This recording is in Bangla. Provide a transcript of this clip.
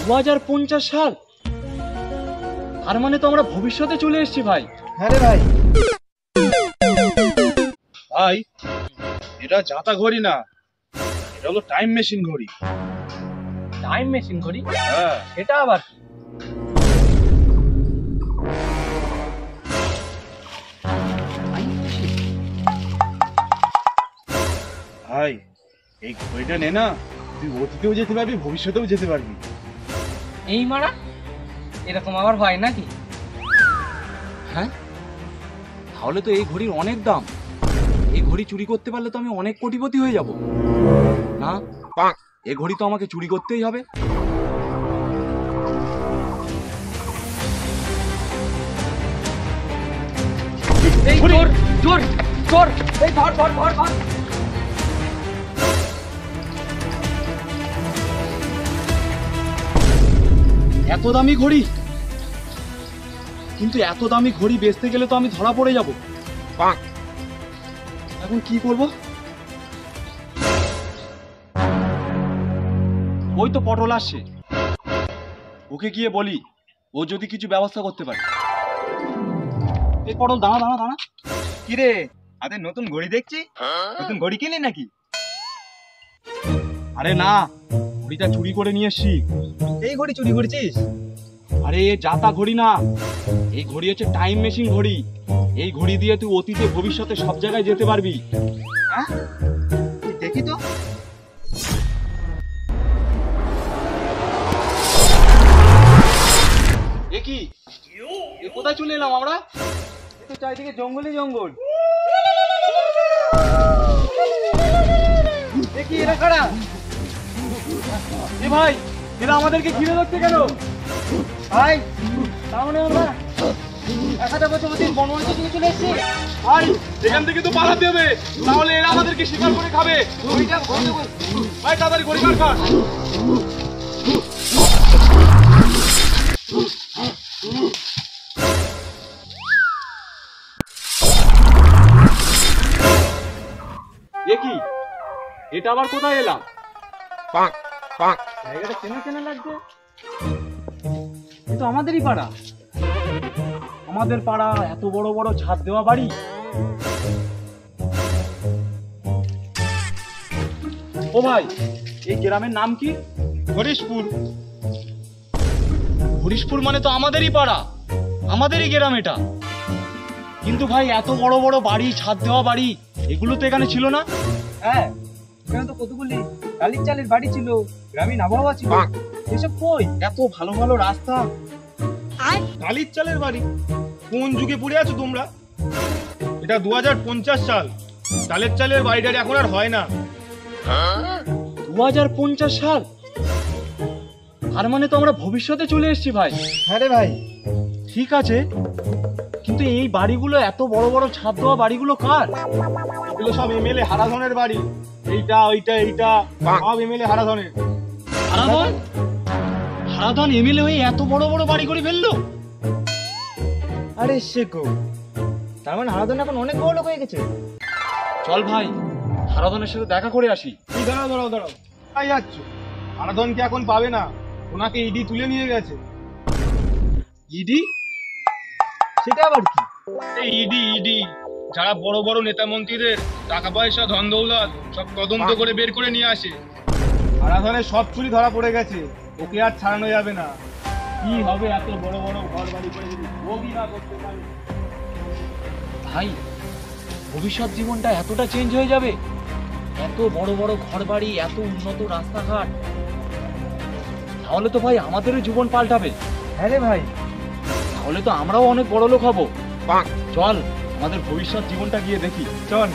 2050 সাল, তার মানে তো আমরা ভবিষ্যতে চলে এসেছি ভাই। হ্যাঁ রে ভাই। ভাই এটা জাতা ঘড়ি না, এটা হলো টাইম মেশিন ঘড়ি। টাইম মেশিন ঘড়ি? হ্যাঁ। এটা আবার ভাই এই ঘড়িটা নে না, তুই অতীতেও যেতে পারবি, ভবিষ্যতেও যেতে পারবি। এই মারা, এরকম আবার হয় নাকি? হ্যাঁ, তাহলে তো এই ঘড়ির অনেক দাম। এই ঘড়ি চুরি করতে পারলে তো আমি অনেক কোটিপতি হয়ে যাব। না, এই ঘড়ি তো আমাকে চুরি করতেই হবে। এই চোর চোর চোর, এই ধর ধর ধর ধর। এত দামি ঘড়ি, কিন্তু এত দামি ঘড়ি বেচতে গেলে তো আমি ধরা পড়ে যাব। এখন কি করব? ওই তো পটল আসছে, ওকে গিয়ে বলি ও যদি কিছু ব্যবস্থা করতে পারে। এই পটল, দাঁড়া দাঁড়া দাঁড়া। কিরে, আরে নতুন ঘড়ি দেখছি, নতুন ঘড়ি কিনলি নাকি? আরে না, ঘড়িটা চুরি করে নিয়ে এসছি। এই ঘড়ি চুরি করেছিস? আরে এ জাতা ঘড়ি না, এই ঘড়ি হচ্ছে টাইম মেশিন ঘড়ি। এই ঘড়ি দিয়ে তুই অতীতে ভবিষ্যতে সব জায়গায় যেতে পারবি। হ্যাঁ, দেখি তো। এ কি, এ কোথায় চলে এলাম আমরা? এ তো চারিদিকে জঙ্গলই জঙ্গল। এ কি, এরা কারা? এ ভাই, এরা আমাদেরকে ঘিরে ধরছে কেন? ভাই, তার মানে আমরা 1000 বছর অতীত বনবাসে থেকে চলে এসেছি। ভাই, এখান থেকে তো পালাতে হবে, তাহলে এরা আমাদেরকে শিকার করে খাবে। ভাই তাড়াতাড়ি ঘড়ি কার কার। এ কি, এটা আবার কোথায় এলাম? জায়গাটা চেনা চেনা লাগছে। এ তো আমাদেরই পাড়া। আমাদের পাড়া, এত বড় বড় ছাদ দেওয়া বাড়ি। ও ভাই, এই গ্রামের নাম কি? হরিশপুর। হরিশপুর মানে তো আমাদেরই পাড়া, আমাদেরই গ্রাম এটা। কিন্তু ভাই এত বড় বড় বাড়ি, ছাদ দেওয়া বাড়ি, এগুলো তো এখানে ছিল না। হ্যাঁ, এখানে তো কতগুলি টালির চালের বাড়ি ছিল, গ্রামীণ আবহাওয়া ছিল। এসব কই? এত ভালো ভালো রাস্তা। টালির চালের বাড়ি? কোন যুগে পড়ে আছো তোমরা? এটা 2050 সাল। টালের চালের বাড়িটা এখন আর হয় না। 2050 সাল, তার মানে তো আমরা ভবিষ্যতে চলে এসেছি ভাই। হ্যাঁ রে ভাই। ঠিক আছে, কিন্তু এই বাড়িগুলো, এত বড় বড় ছাদ দেওয়া বাড়িগুলো কার? এগুলো সব এমএলএ হারাধনের বাড়ি। এইটা ওইটা এইটা সব এমএলএ হারাধনের। হারাধন? হারাধন এমএলএ হয়ে এত বড় বড় বাড়ি করে ফেললো? আরে শেখো, তার মানে হারাধন এখন অনেক বড় লোক হয়ে গেছে। চল ভাই, হারাধনের সাথে দেখা করে আসি। এই দাঁড়াও দাঁড়াও দাঁড়াও, কোথায় যাচ্ছ? হারাধনকে এখন পাবে না, ওনাকে ইডি তুলে নিয়ে গেছে। ইডি? সেটা আবার কি? এই ইডি ইডি যারা বড় বড় নেতা মন্ত্রীদের টাকা পয়সা ধন দৌলত সব তদন্ত করে বের করে নিয়ে আসে। হারাধনের সব চুরি ধরা পড়ে গেছে, ওকে আর ছাড়ানো যাবে না। কি হবে এত বড় বড় ঘর বাড়ি করে যদি ভোগই না করতে পারে? ভাই, ভবিষ্যৎ জীবনটা এতটা চেঞ্জ হয়ে যাবে? এত বড় বড় ঘর বাড়ি, এত উন্নত রাস্তাঘাট, তাহলে তো ভাই আমাদেরও জীবন পাল্টাবে। হ্যাঁ রে ভাই। তাহলে তো আমরাও অনেক বড় লোক হব। চল, আমাদের ভবিষ্যৎ জীবনটা গিয়ে দেখি। চল।